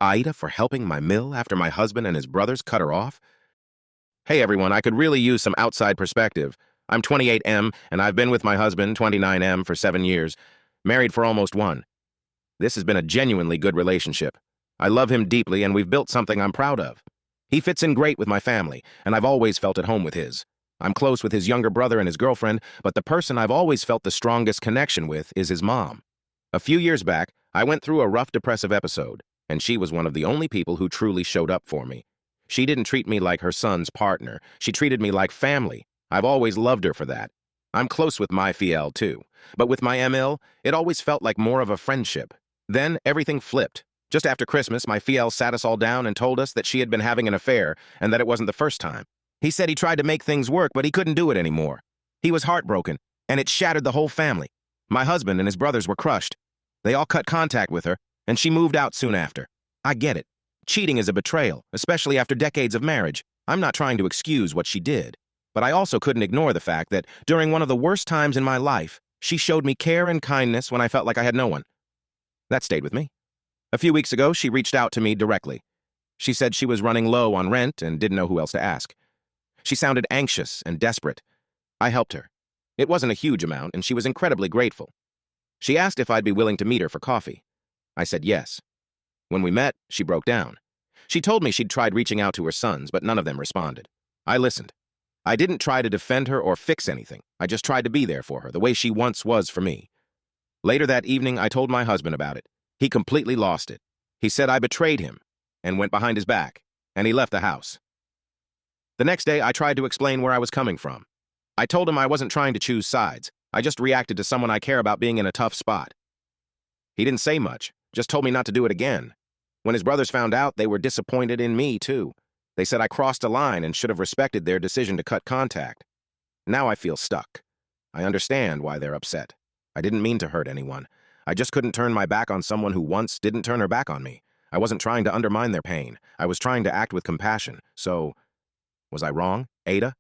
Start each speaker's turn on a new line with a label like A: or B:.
A: AITA for helping my mill after my husband and his brothers cut her off? Hey everyone, I could really use some outside perspective. I'm 28M, and I've been with my husband, 29M, for 7 years, married for almost 1. This has been a genuinely good relationship. I love him deeply, and we've built something I'm proud of. He fits in great with my family, and I've always felt at home with his. I'm close with his younger brother and his girlfriend, but the person I've always felt the strongest connection with is his mom. A few years back, I went through a rough depressive episode, and she was one of the only people who truly showed up for me. She didn't treat me like her son's partner. She treated me like family. I've always loved her for that. I'm close with my FL too, but with my ML, it always felt like more of a friendship. Then everything flipped. Just after Christmas, my FL sat us all down and told us that she had been having an affair and that it wasn't the first time. He said he tried to make things work, but he couldn't do it anymore. He was heartbroken, and it shattered the whole family. My husband and his brothers were crushed. They all cut contact with her, and she moved out soon after. I get it. Cheating is a betrayal, especially after decades of marriage. I'm not trying to excuse what she did. But I also couldn't ignore the fact that during one of the worst times in my life, she showed me care and kindness when I felt like I had no one. That stayed with me. A few weeks ago, she reached out to me directly. She said she was running low on rent and didn't know who else to ask. She sounded anxious and desperate. I helped her. It wasn't a huge amount, and she was incredibly grateful. She asked if I'd be willing to meet her for coffee. I said yes. When we met, she broke down. She told me she'd tried reaching out to her sons, but none of them responded. I listened. I didn't try to defend her or fix anything. I just tried to be there for her, the way she once was for me. Later that evening, I told my husband about it. He completely lost it. He said I betrayed him and went behind his back, and he left the house. The next day, I tried to explain where I was coming from. I told him I wasn't trying to choose sides. I just reacted to someone I care about being in a tough spot. He didn't say much, just told me not to do it again. When his brothers found out, they were disappointed in me, too. They said I crossed a line and should have respected their decision to cut contact. Now I feel stuck. I understand why they're upset. I didn't mean to hurt anyone. I just couldn't turn my back on someone who once didn't turn her back on me. I wasn't trying to undermine their pain. I was trying to act with compassion. So, was I wrong, Ada?